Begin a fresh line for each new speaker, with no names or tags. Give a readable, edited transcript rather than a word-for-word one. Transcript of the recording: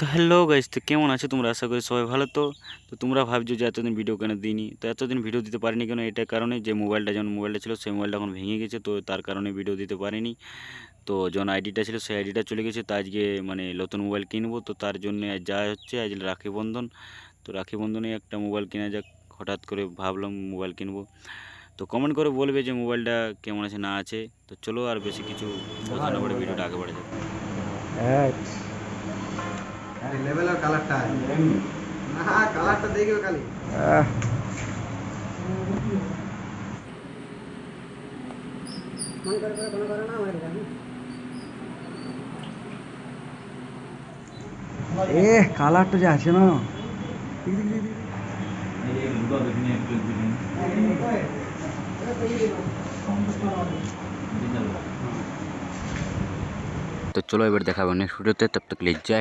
তো hello guys, তো কেমন আছো তোমরা? আশা করি সবাই ভালো। তো তোমরা ভাবছো যে এতদিন ভিডিও কেন দিইনি। তো এতদিন ভিডিও দিতে পারিনি কেন, এটার কারণে যে মোবাইলটা ছিল সেই মোবাইলটা এখন ভেঙে গেছে, তো তার কারণে ভিডিও দিতে পারিনি। তো যখন আইডিটা ছিল সেই আইডিটা চলে গেছে, তো আজকে মানে নতুন মোবাইল কিনবো, তো তার জন্য আজ যা হচ্ছে আজ রাখি বন্ধন। তো রাখি বন্ধনে একটা মোবাইল কেনা যাক, হঠাৎ করে ভাবলাম মোবাইল কিনবো। তো কমেন্ট করে বলবে যে মোবাইলটা কেমন আছে না আছে। তো চলো আর বেশি কিছু কথা না বলে ভিডিওটা আগে বাড়া যাক।
লেভেল আর কালারটা না, কালারটা দেখবে খালি।
এ কালারটা যে আছে না,
তো চলো এবার দেখাবো নেক্সট ভিডিওতে, তব তক লে জয়।